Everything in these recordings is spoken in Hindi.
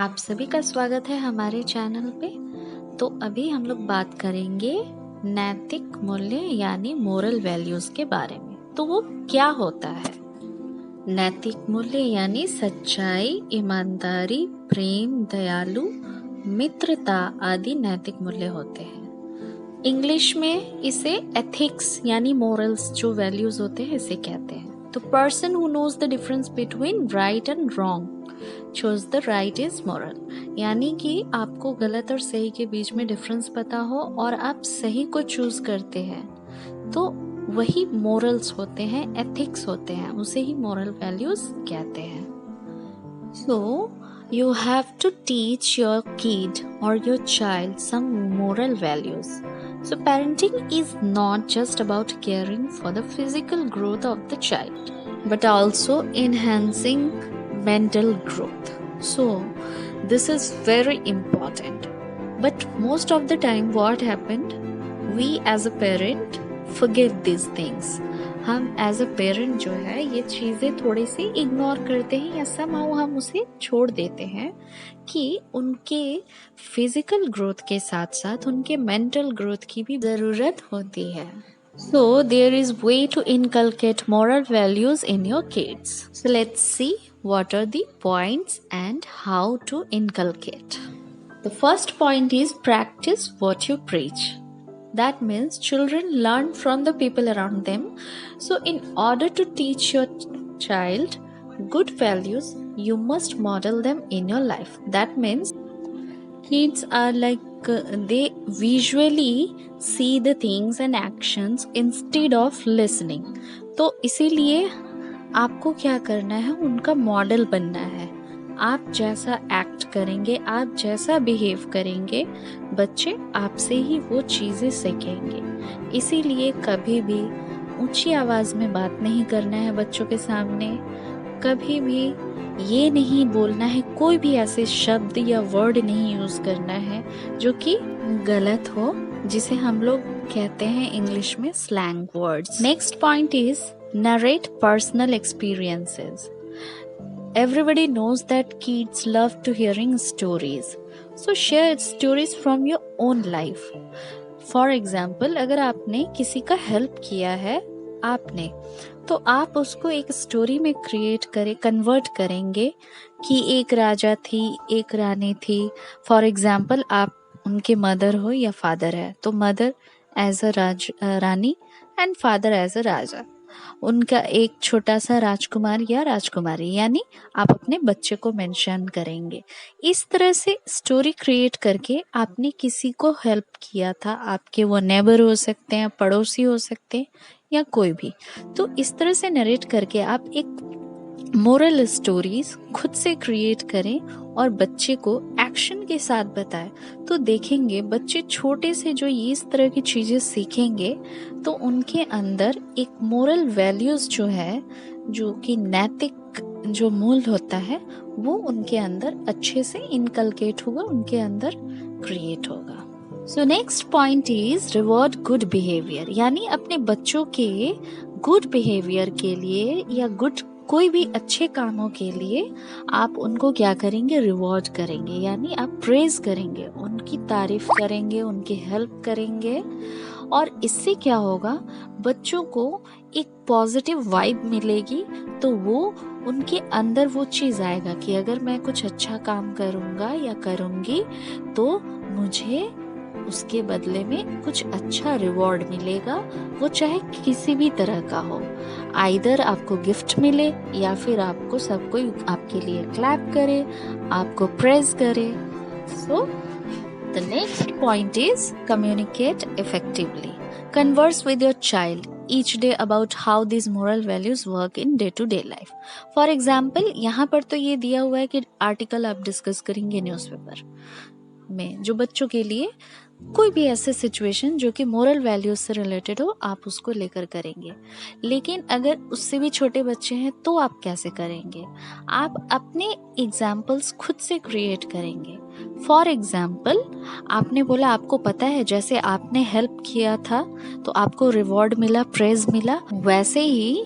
आप सभी का स्वागत है हमारे चैनल पे। तो अभी हम लोग बात करेंगे नैतिक मूल्य यानी मोरल वैल्यूज के बारे में। तो वो क्या होता है? नैतिक मूल्य यानी सच्चाई, ईमानदारी, प्रेम, दयालु, मित्रता आदि नैतिक मूल्य होते हैं। इंग्लिश में इसे एथिक्स यानी मोरल्स जो वैल्यूज होते हैं इसे कहते हैं। तो person who knows the difference between right and wrong choose the right is moral, यानी कि आपको गलत और सही के बीच में डिफरेंस पता हो और आप सही को चूज करते हैं तो वही मोरल्स होते हैं, एथिक्स होते हैं, उसे ही मोरल वैल्यूज कहते हैं। सो you have to teach your kid or your child some moral values. So parenting is not just about caring for the physical growth of the child, but also enhancing mental growth. So this is very important. But most of the time what happened, we as a parent forget these things. हम एज अ पेरेंट जो है ये चीज़ें थोड़ी सी इग्नोर करते हैं या somehow हम उसे छोड़ देते हैं कि उनके फिजिकल ग्रोथ के साथ साथ उनके मेंटल ग्रोथ की भी ज़रूरत होती है। So there is way to inculcate moral values in your kids. So let's see what are the points and how to inculcate. The first point is practice what you preach. That means children learn from the people around them. So in order to teach your child good values, you must model them in your life. That means kids are like they visually see the things and actions instead of listening. तो इसीलिए आपको क्या करना है, उनका मॉडल बनना है। आप जैसा एक्ट करेंगे, आप जैसा बिहेव करेंगे, बच्चे आपसे ही वो चीज़ें सीखेंगे। इसीलिए कभी भी ऊंची आवाज़ में बात नहीं करना है बच्चों के सामने, कभी भी ये नहीं बोलना है, कोई भी ऐसे शब्द या वर्ड नहीं यूज़ करना है जो कि गलत हो, जिसे हम लोग कहते हैं इंग्लिश में slang words. Next point is narrate personal experiences. Everybody knows that kids love to hearing stories. So share stories from your own life. For example, अगर आपने किसी का हेल्प किया है आपने, तो आप उसको एक स्टोरी में कन्वर्ट करेंगे कि एक राजा थी, एक रानी थी। फॉर एग्जाम्पल आप उनके मदर हो या फादर है, तो mother as a rani and father as a raja, उनका एक छोटा सा राजकुमार या राजकुमारी, यानी आप अपने बच्चे को मेंशन करेंगे। इस तरह से स्टोरी क्रिएट करके आपने किसी को हेल्प किया था, आपके वो नेबर हो सकते हैं, पड़ोसी हो सकते हैं या कोई भी। तो इस तरह से नरेट करके आप एक मोरल स्टोरीज खुद से क्रिएट करें और बच्चे को एक्शन के साथ बताएं, तो देखेंगे बच्चे छोटे से जो ये इस तरह की चीजें सीखेंगे तो उनके अंदर एक मोरल वैल्यूज जो है, जो कि नैतिक जो मूल होता है, वो उनके अंदर अच्छे से इनकलकेट होगा, उनके अंदर क्रिएट होगा। So next point is reward good behaviour, यानी अपने बच्चों के गुड बिहेवियर के लिए या गुड कोई भी अच्छे कामों के लिए आप उनको क्या करेंगे, रिवॉर्ड करेंगे, यानी आप प्रेज करेंगे, उनकी तारीफ करेंगे, उनकी हेल्प करेंगे। और इससे क्या होगा, बच्चों को एक पॉजिटिव वाइब मिलेगी, तो वो उनके अंदर वो चीज़ आएगा कि अगर मैं कुछ अच्छा काम करूँगा या करूँगी तो मुझे उसके बदले में कुछ अच्छा रिवॉर्ड मिलेगा, वो चाहे किसी भी तरह का हो। आइदर आपको गिफ्ट मिले या फिर आपको सब कोई आपके लिए क्लैप करे, आपको प्रेज करे। So the next point is communicate effectively. Converse with your child each day about how these moral values work in day-to-day life. For example, यहाँ पर तो ये दिया हुआ है कि आर्टिकल आप डिस्कस करेंगे न्यूज़पेपर में, जो बच्चों के लिए कोई भी ऐसे सिचुएशन जो कि मोरल वैल्यूज से रिलेटेड हो, आप उसको लेकर करेंगे। लेकिन अगर उससे भी छोटे बच्चे हैं तो आप कैसे करेंगे, आप अपने एग्जाम्पल्स खुद से क्रिएट करेंगे। फॉर एग्जाम्पल, आपने बोला आपको पता है जैसे आपने हेल्प किया था तो आपको रिवॉर्ड मिला, प्रेज मिला, वैसे ही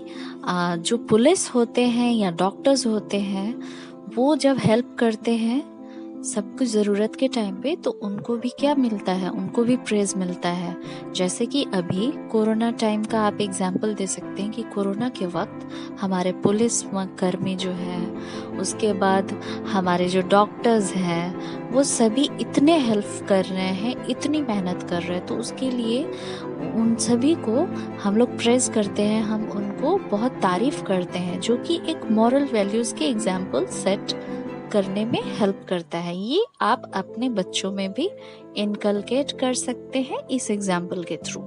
जो पुलिस होते हैं या डॉक्टर्स होते हैं वो जब हेल्प करते हैं सबको ज़रूरत के टाइम पे, तो उनको भी क्या मिलता है, उनको भी प्रेज़ मिलता है। जैसे कि अभी कोरोना टाइम का आप एग्जाम्पल दे सकते हैं कि कोरोना के वक्त हमारे पुलिस कर्मी जो है, उसके बाद हमारे जो डॉक्टर्स हैं, वो सभी इतने हेल्प कर रहे हैं, इतनी मेहनत कर रहे हैं, तो उसके लिए उन सभी को हम लोग प्रेज़ करते हैं, हम उनको बहुत तारीफ़ करते हैं, जो कि एक मॉरल वैल्यूज़ के एग्जाम्पल सेट करने में हेल्प करता है। ये आप अपने बच्चों में भी इनकलकेट कर सकते हैं इस एग्जाम्पल के थ्रू,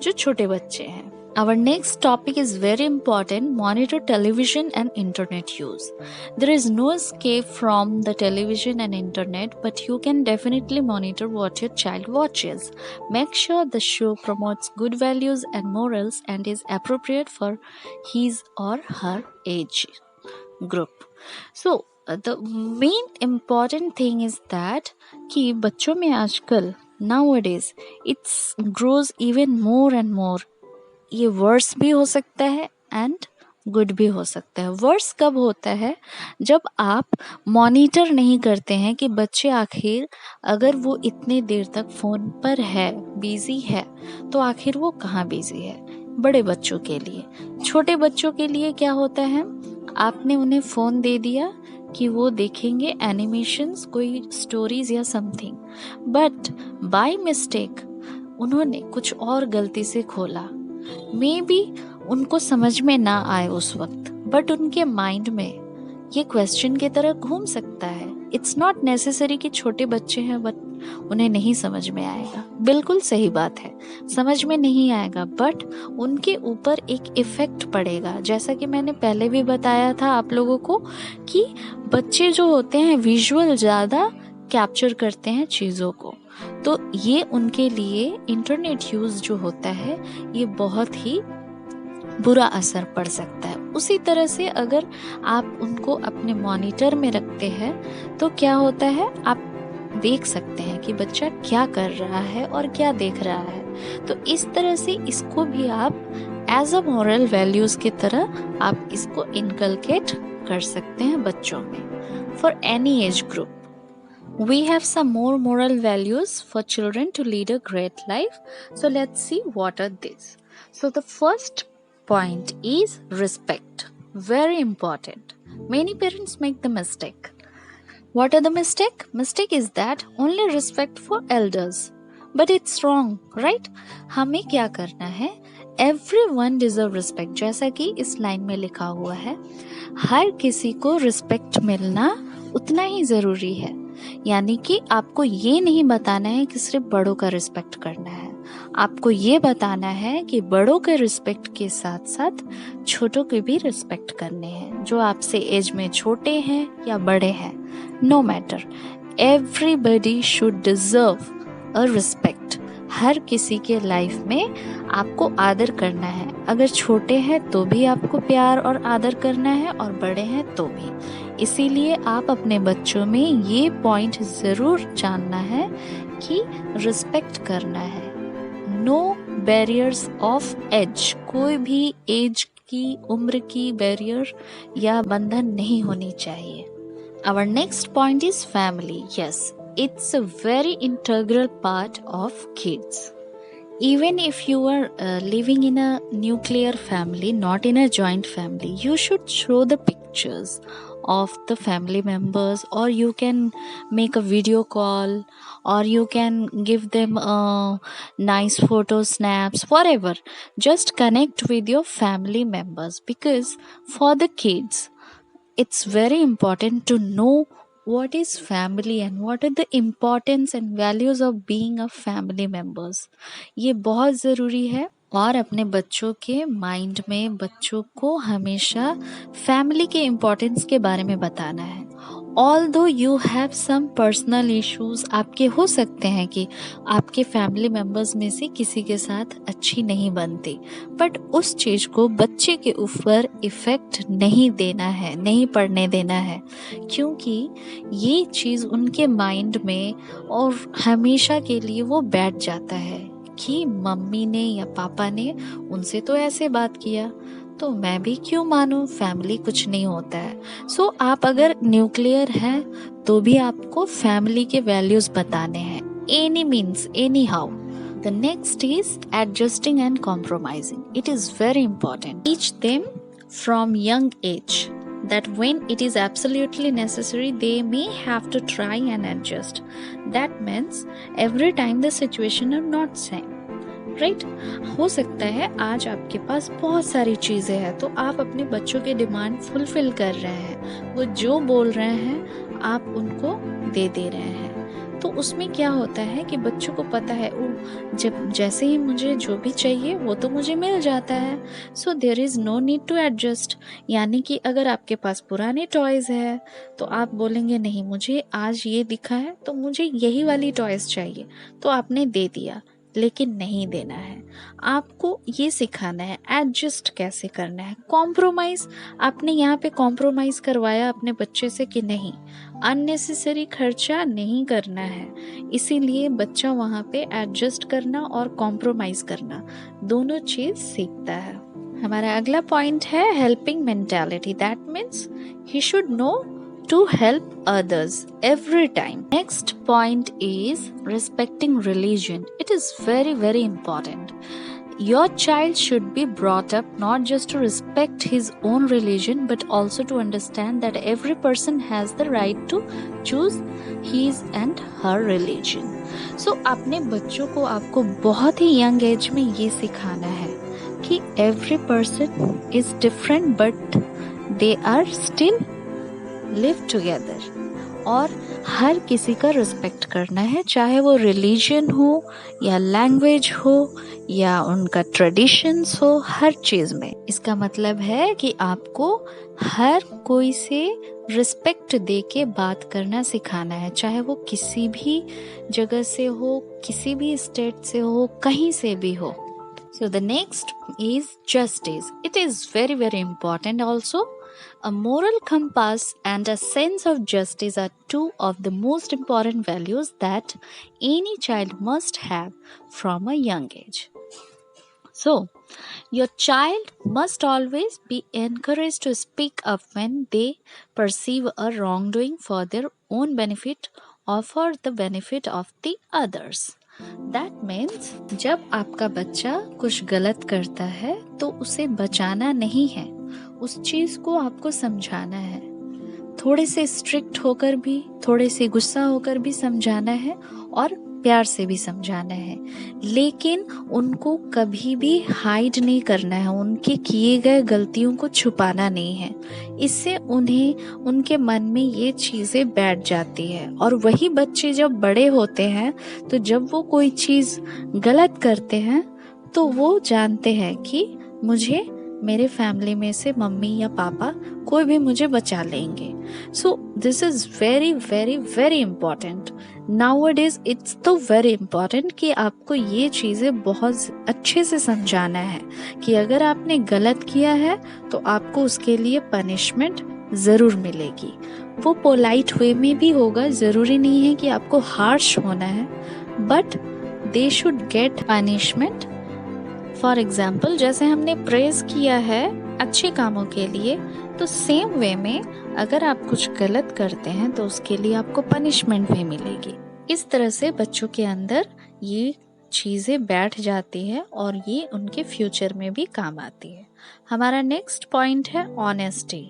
जो छोटे बच्चे हैं। Our next topic is very important: monitor television and internet use. There is no escape from the television and internet, but you can definitely monitor what your child watches. Make sure the show promotes good values and morals and is appropriate for his or her age group. So the main important thing is that कि बच्चों में आजकल nowadays it's grows even more and more. ये वर्स भी हो सकता है एंड गुड भी हो सकता है। वर्स कब होता है, जब आप मॉनिटर नहीं करते हैं कि बच्चे आखिर अगर वो इतने देर तक फ़ोन पर है, बिज़ी है, तो आखिर वो कहाँ बिज़ी है। बड़े बच्चों के लिए, छोटे बच्चों के लिए क्या होता है, आपने उन्हें फ़ोन दे दिया कि वो देखेंगे एनिमेशंस, कोई स्टोरीज या समथिंग, बट बाय मिस्टेक उन्होंने कुछ और गलती से खोला। मे बी उनको समझ में ना आए उस वक्त, बट उनके माइंड में ये क्वेश्चन की तरह घूम सकता है। इट्स नॉट नेसेसरी कि छोटे बच्चे हैं बट उन्हें नहीं समझ में आएगा, बिल्कुल सही बात है, समझ में नहीं आएगा, बट उनके ऊपर एक इफेक्ट पड़ेगा। जैसा कि मैंने पहले भी बताया था आप लोगों को कि बच्चे जो होते हैं विजुअल ज़्यादा कैप्चर करते हैं चीज़ों को, तो ये उनके लिए इंटरनेट यूज़ जो होता है ये बहुत ही बुरा असर पड़ सकता है। उसी तरह से अगर आप उनको अपने मॉनिटर में रखते हैं तो क्या होता है, आप देख सकते हैं कि बच्चा क्या कर रहा है और क्या देख रहा है। तो इस तरह से इसको भी आप एज अ मॉरल वैल्यूज़ की तरह आप इसको इनकलकेट कर सकते हैं बच्चों में, for any age group. We have some more moral values for children to lead a great life. So let's see what are these. So the first point is respect. Very important. Many parents make the mistake. What are the mistake? Mistake is that only respect for elders. But it's wrong, right? हमें क्या करना है? Everyone deserve respect. जैसा कि इस लाइन में लिखा हुआ है, हर किसी को रिस्पेक्ट मिलना उतना ही ज़रूरी है। यानी कि आपको ये नहीं बताना है कि सिर्फ बड़ों का रिस्पेक्ट करना है, आपको ये बताना है कि बड़ों के रिस्पेक्ट के साथ साथ छोटों के भी रिस्पेक्ट करने हैं, जो आपसे एज में छोटे हैं या बड़े हैं, no matter, everybody should deserve a respect. हर किसी के लाइफ में आपको आदर करना है, अगर छोटे हैं तो भी आपको प्यार और आदर करना है और बड़े हैं तो भी। इसीलिए आप अपने बच्चों में ये पॉइंट ज़रूर जानना है कि रिस्पेक्ट करना है। नो बैरियर्स ऑफ एज, कोई भी एज की, उम्र की बैरियर या बंधन नहीं होनी चाहिए। Our next point is family. Yes, it's a very integral part of kids. Even if you are living in a nuclear family, not in a joint family, you should show the pictures of the family members, or you can make a video call, or you can give them nice photo snaps, whatever. Just connect with your family members, because for the kids it's very important to know what is family and what are the importance and values of being a family members. ये बहुत ज़रूरी है, और अपने बच्चों के माइंड में बच्चों को हमेशा फैमिली के इम्पोर्टेंस के बारे में बताना है। Although you have some personal issues, आपके हो सकते हैं कि आपके फैमिली मेम्बर्स में से किसी के साथ अच्छी नहीं बनती, बट उस चीज़ को बच्चे के ऊपर इफ़ेक्ट नहीं देना है, नहीं पड़ने देना है, क्योंकि ये चीज़ उनके माइंड में और हमेशा के लिए वो बैठ जाता है कि मम्मी ने या पापा ने उनसे तो ऐसे बात किया, तो मैं भी क्यों मानूं, फैमिली कुछ नहीं होता है। सो आप अगर न्यूक्लियर हैं तो भी आपको फैमिली के वैल्यूज बताने हैं, any means any how. The next is adjusting and compromising. It is very important. Teach them from young age that when it is absolutely necessary, they may have to try and adjust. That means every time the situation are not same. Right हो सकता है आज आपके पास बहुत सारी चीज़ें हैं तो आप अपने बच्चों के डिमांड फुलफिल कर रहे हैं, वो जो बोल रहे हैं आप उनको दे रहे हैं। तो उसमें क्या होता है कि बच्चों को पता है जब जैसे ही मुझे जो भी चाहिए वो तो मुझे मिल जाता है, so there is no need to adjust. यानी कि अगर आपके पास पुराने टॉयज़ है तो आप बोलेंगे नहीं मुझे आज ये दिखा है तो मुझे यही वाली टॉयज़ चाहिए, तो आपने दे दिया, लेकिन नहीं देना है। आपको ये सिखाना है एडजस्ट कैसे करना है। कॉम्प्रोमाइज़, आपने यहाँ पे कॉम्प्रोमाइज़ करवाया अपने बच्चे से कि नहीं, अननेसेसरी खर्चा नहीं करना है, इसीलिए बच्चा वहाँ पे एडजस्ट करना और कॉम्प्रोमाइज़ करना दोनों चीज़ सीखता है। हमारा अगला पॉइंट है helping mentality. That means he should know to help others every time. Next point is respecting religion. It is very, very important. Your child should be brought up not just to respect his own religion but also to understand that every person has the right to choose his and her religion. So अपने बच्चों को आपको बहुत ही यंग एज में ये सिखाना है कि every person is different but they are still live together, और हर किसी का रिस्पेक्ट करना है, चाहे वो रिलीजन हो या लैंग्वेज हो या उनका ट्रेडिशंस हो, हर चीज़ में। इसका मतलब है कि आपको हर कोई से रिस्पेक्ट दे के बात करना सिखाना है, चाहे वो किसी भी जगह से हो, किसी भी स्टेट से हो, कहीं से भी हो। So the next is justice. It is very, very important also. A moral compass and a sense of justice are two of the most important values that any child must have from a young age. So, your child must always be encouraged to speak up when they perceive a wrongdoing for their own benefit or for the benefit of the others. That means जब आपका बच्चा कुछ गलत करता है तो उसे बचाना नहीं है, उस चीज़ को आपको समझाना है, थोड़े से स्ट्रिक्ट होकर भी, थोड़े से गुस्सा होकर भी समझाना है और प्यार से भी समझाना है, लेकिन उनको कभी भी हाइड नहीं करना है, उनके किए गए गलतियों को छुपाना नहीं है। इससे उन्हें उनके मन में ये चीज़ें बैठ जाती है, और वही बच्चे जब बड़े होते हैं तो जब वो कोई चीज़ गलत करते हैं तो वो जानते हैं कि मुझे मेरे फैमिली में से मम्मी या पापा कोई भी मुझे बचा लेंगे। So this is very very very important. Nowadays it's तो वेरी इम्पॉर्टेंट कि आपको ये चीज़ें बहुत अच्छे से समझाना है कि अगर आपने गलत किया है तो आपको उसके लिए पनिशमेंट ज़रूर मिलेगी। वो पोलाइट वे में भी होगा, ज़रूरी नहीं है कि आपको हार्श होना है, but they should get punishment. For example, जैसे हमने प्रेज किया है अच्छे कामों के लिए, तो सेम वे में अगर आप कुछ गलत करते हैं तो उसके लिए आपको पनिशमेंट भी मिलेगी। इस तरह से बच्चों के अंदर ये चीज़ें बैठ जाती है और ये उनके फ्यूचर में भी काम आती है। हमारा नेक्स्ट पॉइंट है ऑनेस्टी।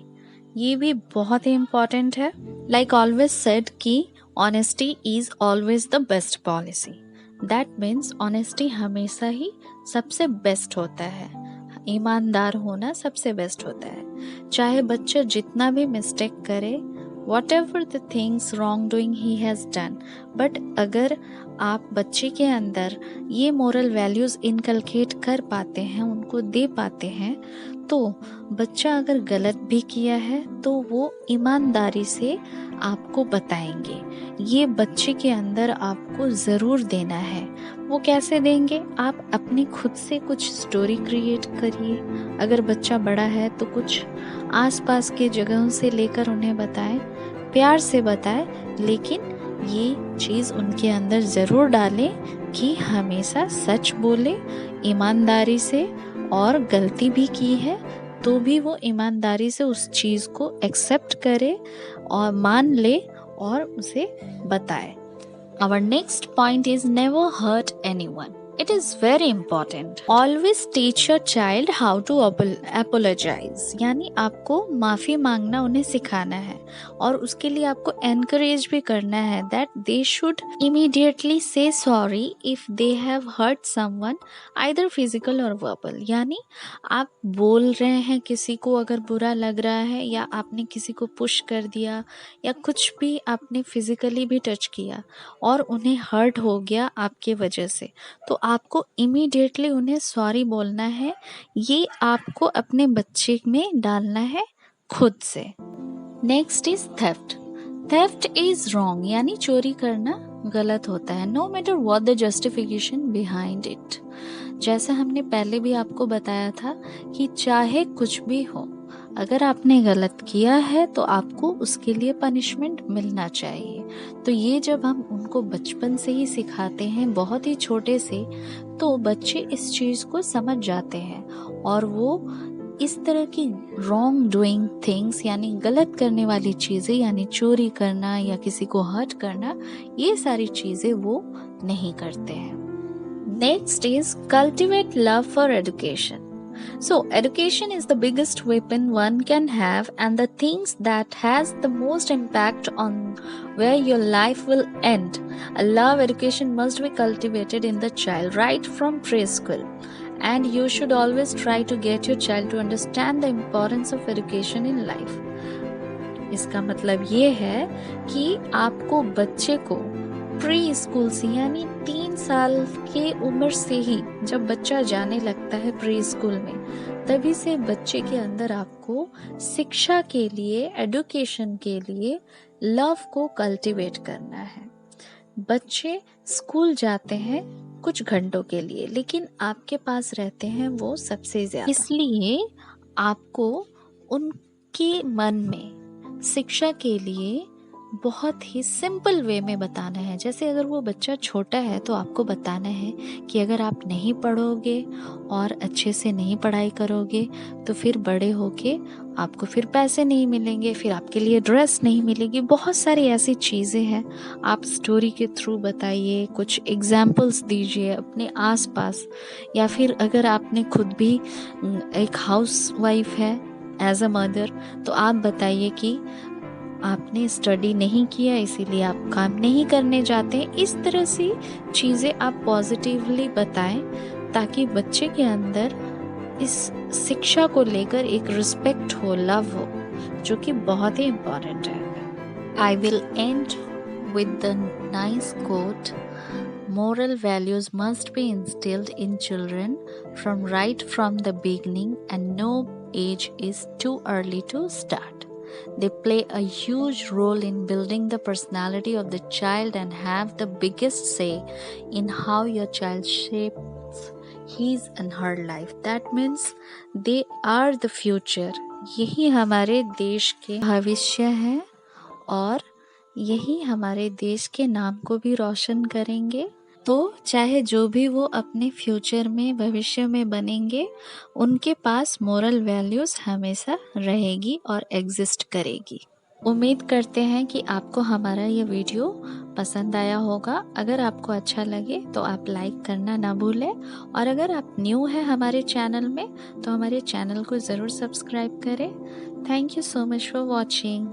ये भी बहुत ही इम्पॉर्टेंट है। लाइक ऑलवेज सेड कि honesty is always the best policy. That means honesty हमेशा ही सबसे बेस्ट होता है, ईमानदार होना सबसे बेस्ट होता है। चाहे बच्चा जितना भी मिस्टेक करे, what ever the things wrong doing he has done, but अगर आप बच्चे के अंदर ये मोरल वैल्यूज़ इनकलकेट कर पाते हैं, उनको दे पाते हैं, तो बच्चा अगर गलत भी किया है तो वो ईमानदारी से आपको बताएंगे। ये बच्चे के अंदर आपको ज़रूर देना है। वो कैसे देंगे? आप अपनी खुद से कुछ स्टोरी क्रिएट करिए। अगर बच्चा बड़ा है तो कुछ आसपास के जगहों से लेकर उन्हें बताएं, प्यार से बताएं, लेकिन ये चीज़ उनके अंदर ज़रूर डालें कि हमेशा सच बोले ईमानदारी से, और गलती भी की है तो भी वो ईमानदारी से उस चीज़ को एक्सेप्ट करे और मान ले और उसे बताए। Our next point is never hurt anyone. It is very important. Always teach your child how to apologize. यानी आपको माफ़ी मांगना उन्हें सिखाना है और उसके लिए आपको encourage भी करना है that they should immediately say sorry if they have hurt someone, either physical or verbal. यानी आप बोल रहे हैं किसी को अगर बुरा लग रहा है या आपने किसी को पुश कर दिया या कुछ भी आपने फिजिकली भी टच किया और उन्हें हर्ट हो गया आपके वजह से, तो आपको इमीडिएटली उन्हें सॉरी बोलना है। ये आपको अपने बच्चे में डालना है खुद से। Next is theft. Theft is wrong, यानी चोरी करना गलत होता है, no matter what the justification behind it. जैसा हमने पहले भी आपको बताया था कि चाहे कुछ भी हो, अगर आपने गलत किया है तो आपको उसके लिए पनिशमेंट मिलना चाहिए। तो ये जब हम उनको बचपन से ही सिखाते हैं, बहुत ही छोटे से, तो बच्चे इस चीज़ को समझ जाते हैं और वो इस तरह की रॉन्ग डूइंग थिंग्स यानी गलत करने वाली चीज़ें, यानी चोरी करना या किसी को हर्ट करना, ये सारी चीज़ें वो नहीं करते हैं। Next is cultivate love for education. So education is the biggest weapon one can have, and the things that has the most impact on where your life will end. A love education must be cultivated in the child right from preschool, and you should always try to get your child to understand the importance of education in life. इसका मतलब ये है कि आपको बच्चे को प्री स्कूल से यानी 3 साल के उम्र से ही, जब बच्चा जाने लगता है प्री स्कूल में, तभी से बच्चे के अंदर आपको शिक्षा के लिए, एजुकेशन के लिए लव को कल्टीवेट करना है। बच्चे स्कूल जाते हैं कुछ घंटों के लिए, लेकिन आपके पास रहते हैं वो सबसे ज्यादा, इसलिए आपको उनके मन में शिक्षा के लिए बहुत ही सिंपल वे में बताना है। जैसे अगर वो बच्चा छोटा है तो आपको बताना है कि अगर आप नहीं पढ़ोगे और अच्छे से नहीं पढ़ाई करोगे तो फिर बड़े होके आपको फिर पैसे नहीं मिलेंगे, फिर आपके लिए ड्रेस नहीं मिलेगी। बहुत सारी ऐसी चीज़ें हैं, आप स्टोरी के थ्रू बताइए, कुछ एग्जाम्पल्स दीजिए अपने आसपास, या फिर अगर आपने खुद भी एक हाउस वाइफ है एज अ मदर, तो आप बताइए कि आपने स्टडी नहीं किया इसीलिए आप काम नहीं करने जाते। इस तरह से चीज़ें आप पॉजिटिवली बताएं ताकि बच्चे के अंदर इस शिक्षा को लेकर एक रिस्पेक्ट हो, लव हो, जो कि बहुत ही इम्पोर्टेंट है। I will and with the nice quote, moral values must be instilled in children right from the beginning, and no age is too early to start. They play a huge role in building the personality of the child and have the biggest say in how your child shapes his and her life. That means they are the future. यही हमारे देश के भविष्य है और यही हमारे देश के नाम को भी रोशन करेंगे। तो चाहे जो भी वो अपने फ्यूचर में, भविष्य में बनेंगे, उनके पास मोरल वैल्यूज हमेशा रहेगी और एग्जिस्ट करेगी। उम्मीद करते हैं कि आपको हमारा ये वीडियो पसंद आया होगा। अगर आपको अच्छा लगे तो आप लाइक करना ना भूलें, और अगर आप न्यू हैं हमारे चैनल में तो हमारे चैनल को ज़रूर सब्सक्राइब करें। Thank you so much for watching.